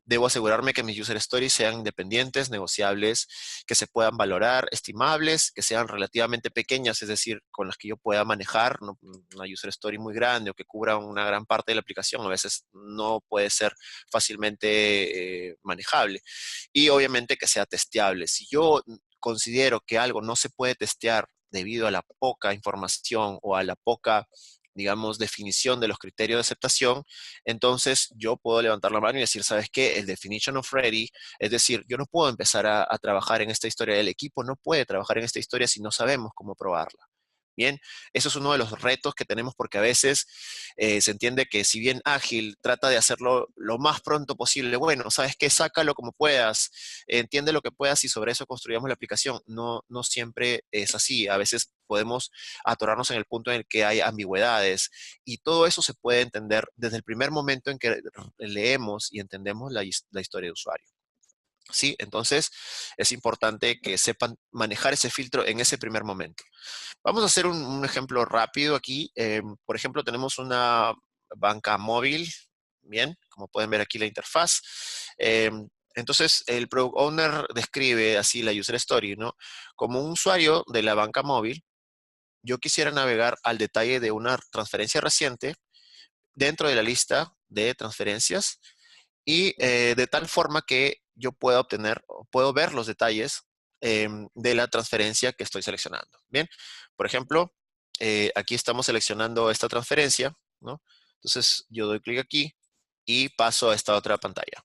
Debo asegurarme que mis user stories sean independientes, negociables, que se puedan valorar, estimables, que sean relativamente pequeñas, es decir, con las que yo pueda manejar, no, una user story muy grande o que cubra una gran parte de la aplicación, a veces no puede ser fácilmente manejable. Y obviamente que sea testeable. Si yo considero que algo no se puede testear debido a la poca información o a la poca, digamos, definición de los criterios de aceptación, entonces yo puedo levantar la mano y decir, ¿sabes qué? El definition of ready, es decir, yo no puedo empezar a trabajar en esta historia, del equipo no puede trabajar en esta historia si no sabemos cómo probarla. Bien, eso es uno de los retos que tenemos porque a veces se entiende que si bien ágil trata de hacerlo lo más pronto posible, bueno, ¿sabes qué? Sácalo como puedas, entiende lo que puedas y sobre eso construyamos la aplicación. No, no siempre es así. A veces podemos atorarnos en el punto en el que hay ambigüedades y todo eso se puede entender desde el primer momento en que leemos y entendemos la historia de usuario. ¿Sí? Entonces, es importante que sepan manejar ese filtro en ese primer momento. Vamos a hacer un ejemplo rápido aquí. Por ejemplo, tenemos una banca móvil. Bien, como pueden ver aquí la interfaz. Entonces, el Product Owner describe así la user story, ¿no? Como un usuario de la banca móvil, yo quisiera navegar al detalle de una transferencia reciente dentro de la lista de transferencias y de tal forma que yo pueda obtener, puedo ver los detalles de la transferencia que estoy seleccionando. Bien, por ejemplo, aquí estamos seleccionando esta transferencia, ¿no? Entonces yo doy clic aquí y paso a esta otra pantalla.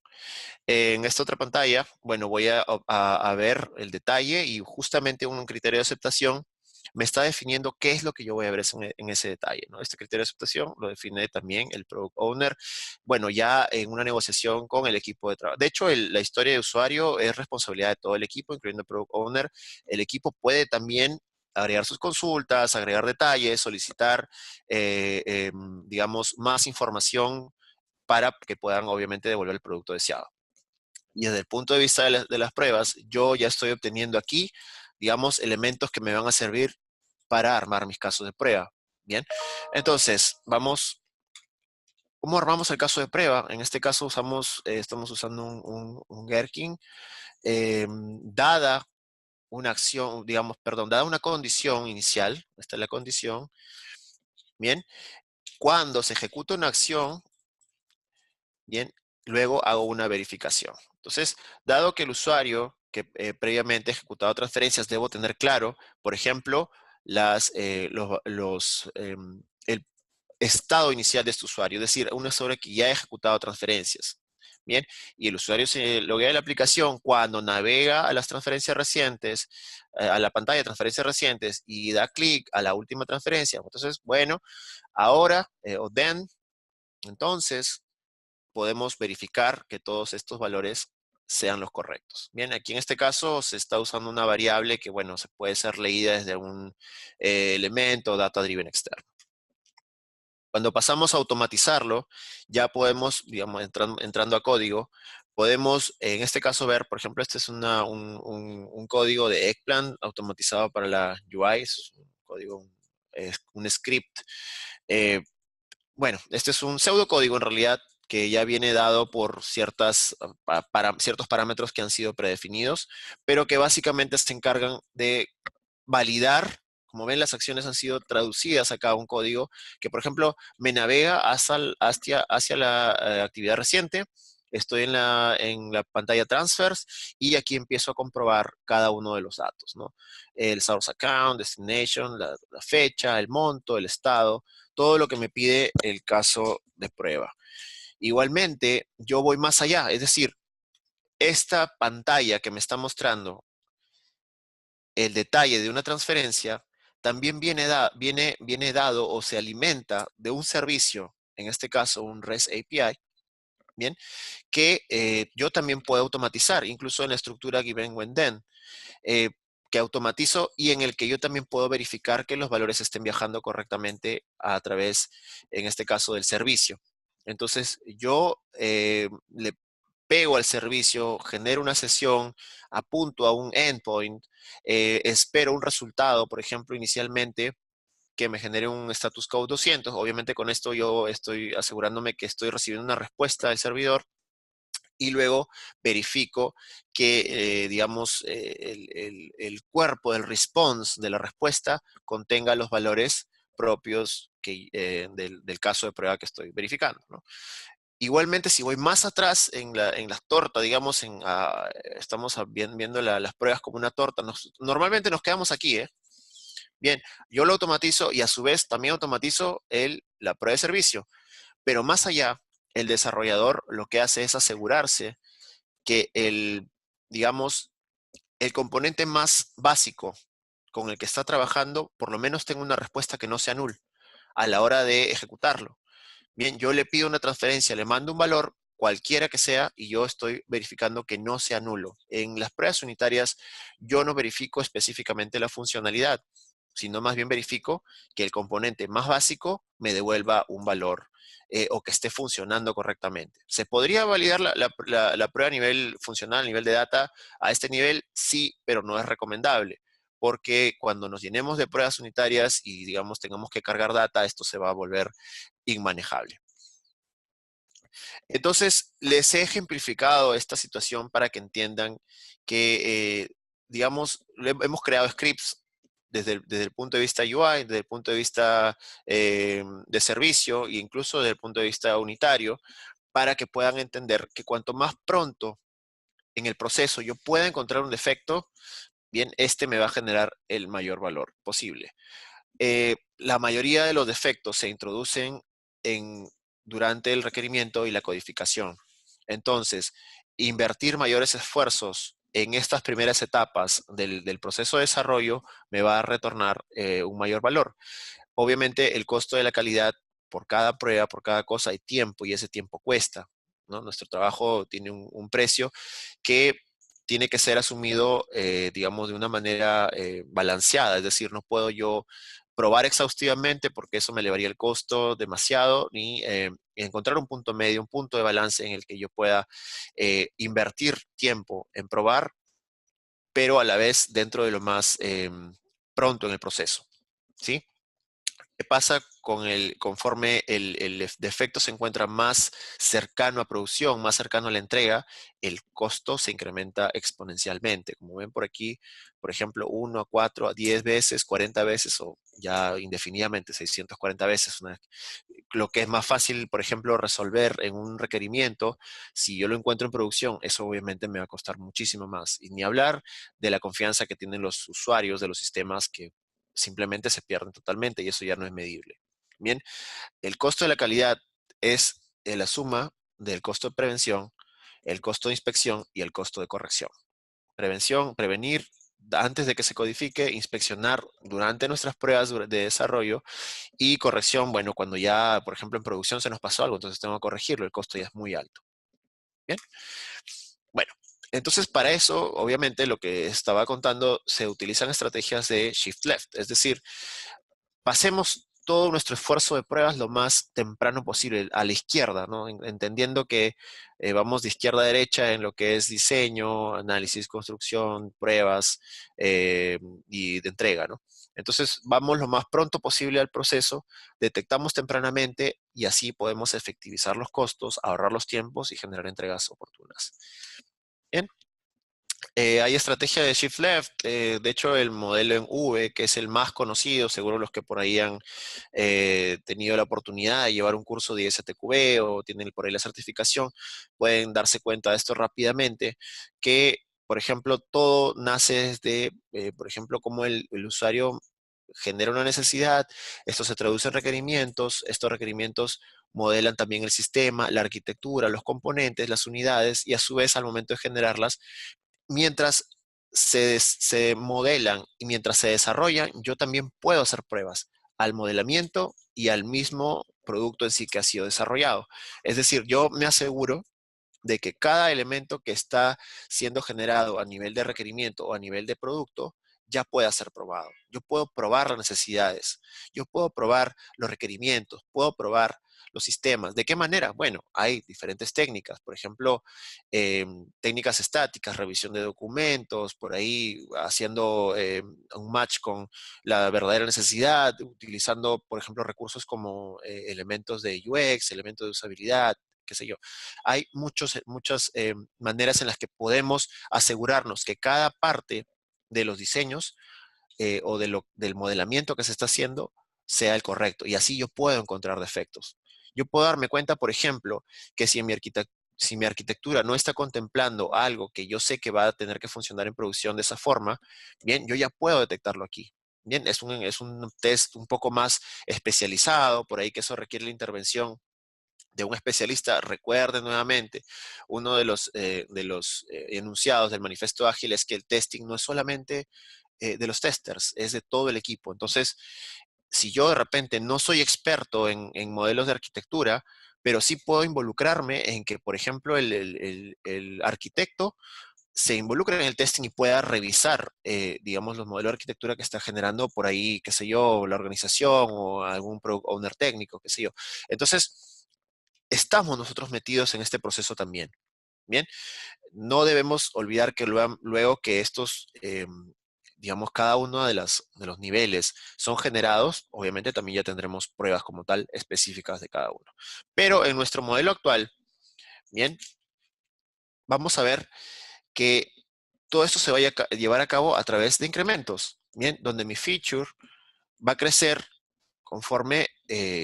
En esta otra pantalla, bueno, voy a ver el detalle y justamente un criterio de aceptación me está definiendo qué es lo que yo voy a ver en ese detalle, ¿no? Este criterio de aceptación lo define también el Product Owner, bueno, ya en una negociación con el equipo de trabajo. De hecho, la historia de usuario es responsabilidad de todo el equipo, incluyendo el Product Owner. El equipo puede también agregar sus consultas, agregar detalles, solicitar, digamos, más información para que puedan, obviamente, devolver el producto deseado. Y desde el punto de vista de las pruebas, yo ya estoy obteniendo aquí, digamos, elementos que me van a servir para armar mis casos de prueba. Bien, entonces, vamos, ¿cómo armamos el caso de prueba? En este caso estamos usando un Gherkin. Dada una acción, digamos, perdón, dada una condición inicial, esta es la condición, bien, cuando se ejecuta una acción, bien, luego hago una verificación. Entonces, dado que el usuario que previamente ha ejecutado transferencias, debo tener claro, por ejemplo, el estado inicial de este usuario, es decir, un usuario que ya ha ejecutado transferencias. Bien, y el usuario se loguea en la aplicación cuando navega a las transferencias recientes, a la pantalla de transferencias recientes y da clic a la última transferencia. Entonces, bueno, ahora, o then, entonces, podemos verificar que todos estos valores sean los correctos. Bien, aquí en este caso se está usando una variable que, bueno, se puede ser leída desde un elemento data driven externo. Cuando pasamos a automatizarlo, ya podemos, digamos, entrando a código, podemos en este caso ver, por ejemplo, este es un código de Eggplant automatizado para la UI, es un código, es un script. Eh, bueno, este es un pseudocódigo en realidad que ya viene dado por ciertos parámetros que han sido predefinidos, pero que básicamente se encargan de validar. Como ven, las acciones han sido traducidas acá a un código que, por ejemplo, me navega hacia la actividad reciente. Estoy en la pantalla Transfers y aquí empiezo a comprobar cada uno de los datos, ¿no? El source account, destination, la fecha, el monto, el estado, todo lo que me pide el caso de prueba. Igualmente, yo voy más allá, es decir, esta pantalla que me está mostrando el detalle de una transferencia también viene dado o se alimenta de un servicio, en este caso un REST API, ¿bien? Que yo también puedo automatizar, incluso en la estructura given when then, eh, que automatizo y en el que yo también puedo verificar que los valores estén viajando correctamente a través, en este caso, del servicio. Entonces, yo le pego al servicio, genero una sesión, apunto a un endpoint, espero un resultado, por ejemplo, inicialmente, que me genere un status code 200. Obviamente con esto yo estoy asegurándome que estoy recibiendo una respuesta del servidor y luego verifico que, digamos, el cuerpo del response, de la respuesta, contenga los valores propios del caso de prueba que estoy verificando, ¿no? Igualmente, si voy más atrás en las tortas, digamos, estamos viendo las pruebas como una torta, normalmente nos quedamos aquí, ¿eh? Bien, yo lo automatizo y a su vez también automatizo la prueba de servicio. Pero más allá, el desarrollador lo que hace es asegurarse que digamos, el componente más básico con el que está trabajando, por lo menos tenga una respuesta que no sea null a la hora de ejecutarlo. Bien, yo le pido una transferencia, le mando un valor, cualquiera que sea, y yo estoy verificando que no sea nulo. En las pruebas unitarias, yo no verifico específicamente la funcionalidad, sino más bien verifico que el componente más básico me devuelva un valor o que esté funcionando correctamente. ¿Se podría validar la prueba a nivel funcional, a nivel de data? A este nivel sí, pero no es recomendable, porque cuando nos llenemos de pruebas unitarias y, digamos, tengamos que cargar data, esto se va a volver inmanejable. Entonces, les he ejemplificado esta situación para que entiendan que, digamos, hemos creado scripts desde el punto de vista UI, desde el punto de vista de servicio e incluso desde el punto de vista unitario, para que puedan entender que cuanto más pronto en el proceso yo pueda encontrar un defecto, bien, este me va a generar el mayor valor posible. La mayoría de los defectos se introducen durante el requerimiento y la codificación. Entonces, invertir mayores esfuerzos en estas primeras etapas del proceso de desarrollo me va a retornar un mayor valor. Obviamente, el costo de la calidad por cada prueba, por cada cosa, hay tiempo y ese tiempo cuesta, ¿no? Nuestro trabajo tiene un precio que tiene que ser asumido, digamos, de una manera balanceada. Es decir, no puedo yo probar exhaustivamente porque eso me elevaría el costo demasiado, ni encontrar un punto medio, un punto de balance en el que yo pueda invertir tiempo en probar, pero a la vez dentro de lo más pronto en el proceso, ¿sí? ¿Qué pasa conforme el defecto se encuentra más cercano a producción, más cercano a la entrega? El costo se incrementa exponencialmente. Como ven por aquí, por ejemplo, 1 a 4 a 10 veces, 40 veces o ya indefinidamente 640 veces. Lo que es más fácil, por ejemplo, resolver en un requerimiento, si yo lo encuentro en producción, eso obviamente me va a costar muchísimo más. Y ni hablar de la confianza que tienen los usuarios de los sistemas que simplemente se pierden totalmente y eso ya no es medible. Bien, el costo de la calidad es la suma del costo de prevención, el costo de inspección y el costo de corrección. Prevención, prevenir antes de que se codifique, inspeccionar durante nuestras pruebas de desarrollo y corrección, bueno, cuando ya, por ejemplo, en producción se nos pasó algo, entonces tengo que corregirlo, el costo ya es muy alto. Bien, bueno, entonces para eso, obviamente, lo que estaba contando, se utilizan estrategias de shift left, es decir, pasemos todo nuestro esfuerzo de pruebas lo más temprano posible, a la izquierda, ¿no? Entendiendo que vamos de izquierda a derecha en lo que es diseño, análisis, construcción, pruebas y de entrega, ¿no? Entonces, vamos lo más pronto posible al proceso, detectamos tempranamente y así podemos efectivizar los costos, ahorrar los tiempos y generar entregas oportunas. Bien. Hay estrategia de Shift Left, de hecho el modelo en V, que es el más conocido, seguro los que por ahí han tenido la oportunidad de llevar un curso de ISTQB o tienen por ahí la certificación, pueden darse cuenta de esto rápidamente, que por ejemplo todo nace desde, por ejemplo, cómo el usuario genera una necesidad, esto se traduce en requerimientos, estos requerimientos modelan también el sistema, la arquitectura, los componentes, las unidades y a su vez al momento de generarlas mientras se modelan y mientras se desarrollan, yo también puedo hacer pruebas al modelamiento y al mismo producto en sí que ha sido desarrollado. Es decir, yo me aseguro de que cada elemento que está siendo generado a nivel de requerimiento o a nivel de producto ya pueda ser probado. Yo puedo probar las necesidades, yo puedo probar los requerimientos, puedo probar los sistemas. ¿De qué manera? Bueno, hay diferentes técnicas, por ejemplo, técnicas estáticas, revisión de documentos, por ahí haciendo un match con la verdadera necesidad, utilizando, por ejemplo, recursos como elementos de UX, elementos de usabilidad, qué sé yo. Hay muchas maneras en las que podemos asegurarnos que cada parte de los diseños del modelamiento que se está haciendo sea el correcto. Y así yo puedo encontrar defectos. Yo puedo darme cuenta, por ejemplo, que si mi arquitectura no está contemplando algo que yo sé que va a tener que funcionar en producción de esa forma, bien, yo ya puedo detectarlo aquí. Bien, es un test un poco más especializado, por ahí que eso requiere la intervención de un especialista. Recuerde nuevamente, uno de los enunciados del manifiesto ágil es que el testing no es solamente de los testers, es de todo el equipo. Entonces, si yo de repente no soy experto en modelos de arquitectura, pero sí puedo involucrarme en que, por ejemplo, el arquitecto se involucre en el testing y pueda revisar, digamos, los modelos de arquitectura que está generando por ahí, qué sé yo, la organización o algún product owner técnico, qué sé yo. Entonces, estamos nosotros metidos en este proceso también. Bien, no debemos olvidar que luego que estos, digamos, cada uno de los niveles son generados, obviamente también ya tendremos pruebas como tal específicas de cada uno. Pero en nuestro modelo actual, bien, vamos a ver que todo esto se vaya a llevar a cabo a través de incrementos, bien, donde mi feature va a crecer conforme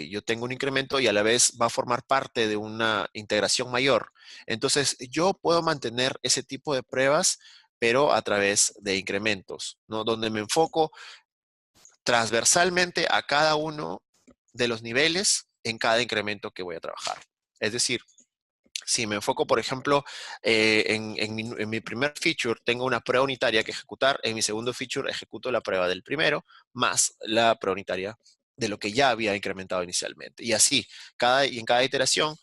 yo tengo un incremento y a la vez va a formar parte de una integración mayor. Entonces, yo puedo mantener ese tipo de pruebas, pero a través de incrementos, ¿no? Donde me enfoco transversalmente a cada uno de los niveles en cada incremento que voy a trabajar. Es decir, si me enfoco, por ejemplo, en mi primer feature, tengo una prueba unitaria que ejecutar. En mi segundo feature, ejecuto la prueba del primero más la prueba unitaria de lo que ya había incrementado inicialmente. Y así, en cada iteración,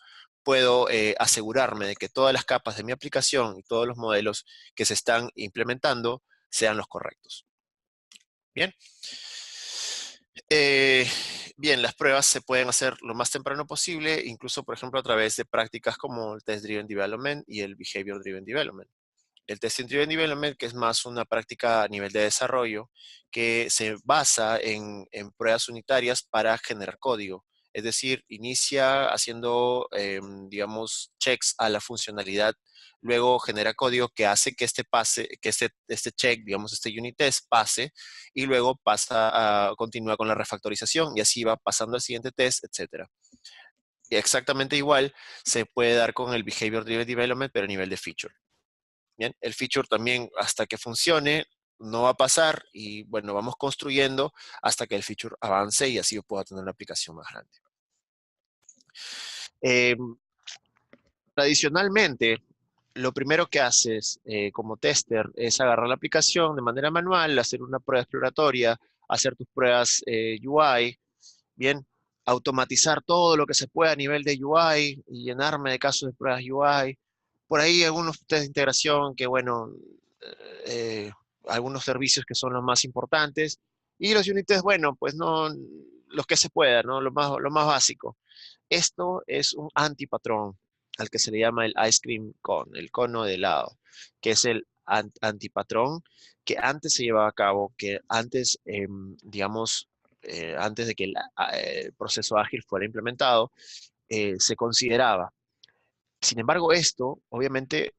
puedo asegurarme de que todas las capas de mi aplicación y todos los modelos que se están implementando sean los correctos. Bien. Eh, Bien, las pruebas se pueden hacer lo más temprano posible, incluso, por ejemplo, a través de prácticas como el Test Driven Development y el Behavior Driven Development. El Testing Driven Development, que es más una práctica a nivel de desarrollo, que se basa en pruebas unitarias para generar código. Es decir, inicia haciendo, digamos, checks a la funcionalidad, luego genera código que hace que este check, digamos, este unit test pase, y luego continúa con la refactorización, y así va pasando al siguiente test, etcétera. Y exactamente igual se puede dar con el Behavior Driven Development, pero a nivel de feature. Bien, el feature también hasta que funcione no va a pasar y bueno, vamos construyendo hasta que el feature avance y así yo pueda tener una aplicación más grande. Eh, Tradicionalmente, lo primero que haces como tester es agarrar la aplicación de manera manual, hacer una prueba exploratoria, hacer tus pruebas UI, bien, automatizar todo lo que se pueda a nivel de UI y llenarme de casos de pruebas UI. Por ahí algunos test de integración que, bueno, eh, algunos servicios que son los más importantes. Y los unit tests, bueno, pues no, los que se puedan, ¿no? Lo más básico. Esto es un antipatrón al que se le llama el ice cream cone, el cono de helado, que es el antipatrón que antes se llevaba a cabo, que antes, digamos, antes de que el proceso ágil fuera implementado, se consideraba. Sin embargo, esto obviamente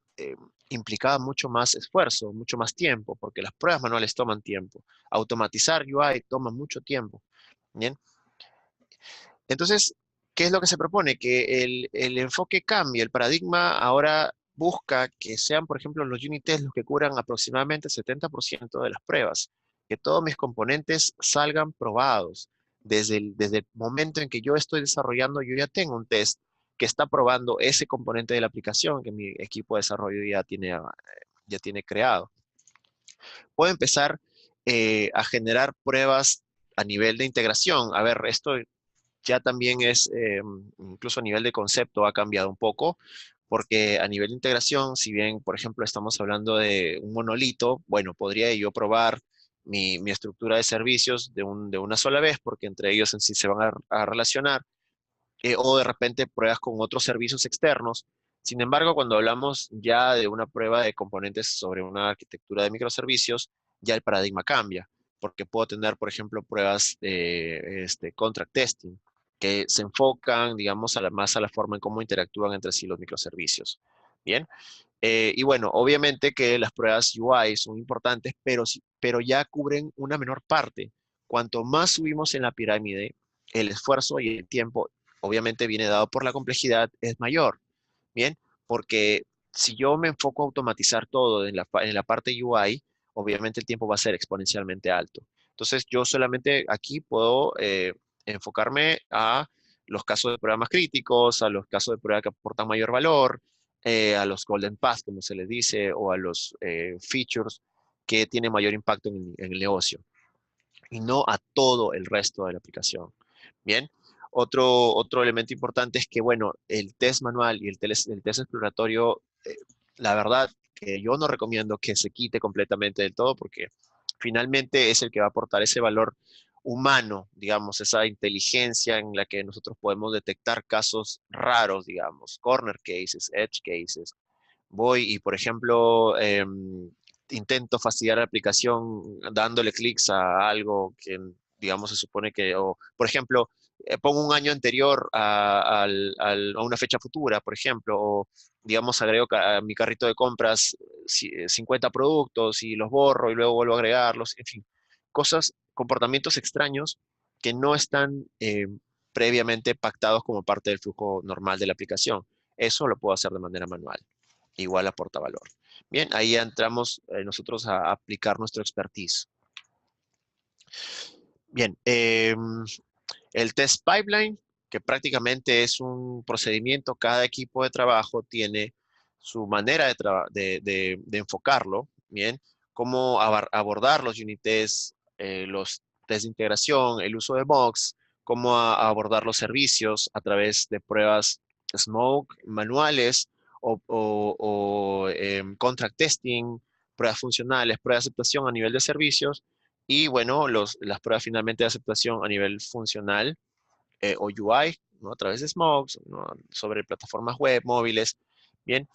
implicaba mucho más esfuerzo, mucho más tiempo, porque las pruebas manuales toman tiempo. Automatizar UI toma mucho tiempo. Bien. Entonces, ¿qué es lo que se propone? Que el enfoque cambie, el paradigma ahora busca que sean, por ejemplo, los unit tests los que cubran aproximadamente el 70% de las pruebas, que todos mis componentes salgan probados. Desde el momento en que yo estoy desarrollando, yo ya tengo un test que está probando ese componente de la aplicación que mi equipo de desarrollo ya tiene creado. Puedo empezar a generar pruebas a nivel de integración. A ver, esto ya también incluso a nivel de concepto ha cambiado un poco, porque a nivel de integración, si bien, por ejemplo, estamos hablando de un monolito, bueno, podría yo probar mi estructura de servicios de una sola vez, porque entre ellos en sí se van a relacionar, o de repente pruebas con otros servicios externos. Sin embargo, cuando hablamos ya de una prueba de componentes sobre una arquitectura de microservicios, ya el paradigma cambia, porque puedo tener, por ejemplo, pruebas de contract testing. que se enfocan, digamos, más a la forma en cómo interactúan entre sí los microservicios. Bien. Y bueno, obviamente que las pruebas UI son importantes, pero ya cubren una menor parte. Cuanto más subimos en la pirámide, el esfuerzo y el tiempo, obviamente viene dado por la complejidad, es mayor. Bien, porque si yo me enfoco a automatizar todo en la parte UI, obviamente el tiempo va a ser exponencialmente alto. Entonces, yo solamente aquí puedo enfocarme a los casos de prueba más críticos, a los casos de prueba que aportan mayor valor, a los golden paths, como se les dice, o a los features que tienen mayor impacto en el negocio y no a todo el resto de la aplicación. Bien, otro elemento importante es que, bueno, el test manual y el test exploratorio, la verdad que yo no recomiendo que se quite completamente del todo porque finalmente es el que va a aportar ese valor humano, digamos, esa inteligencia en la que nosotros podemos detectar casos raros, digamos, corner cases, edge cases, voy y, por ejemplo, intento fastidiar la aplicación dándole clics a algo que, digamos, se supone que, o, por ejemplo, pongo un año anterior a una fecha futura, por ejemplo, o, digamos, agrego a mi carrito de compras 50 productos y los borro y luego vuelvo a agregarlos, en fin, cosas, comportamientos extraños que no están previamente pactados como parte del flujo normal de la aplicación. Eso lo puedo hacer de manera manual, igual aporta valor. Bien, ahí entramos nosotros a aplicar nuestro expertise. Bien, el test pipeline, que prácticamente es un procedimiento, cada equipo de trabajo tiene su manera de enfocarlo, bien, cómo abordar los unit tests, los test de integración, el uso de bugs, cómo abordar los servicios a través de pruebas smoke, manuales o contract testing, pruebas funcionales, pruebas de aceptación a nivel de servicios y bueno, las pruebas finalmente de aceptación a nivel funcional o UI, ¿no? A través de Smokes, ¿no? Sobre plataformas web, móviles. Bien,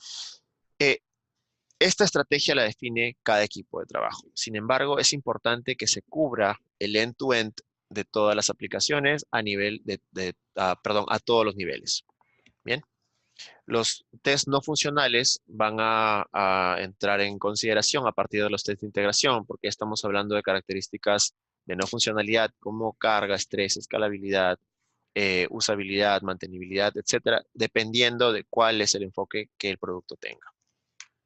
eh, esta estrategia la define cada equipo de trabajo. Sin embargo, es importante que se cubra el end-to-end de todas las aplicaciones a nivel perdón, a todos los niveles. Bien. Los test no funcionales van a entrar en consideración a partir de los test de integración, porque estamos hablando de características de no funcionalidad como carga, estrés, escalabilidad, usabilidad, mantenibilidad, etcétera, dependiendo de cuál es el enfoque que el producto tenga.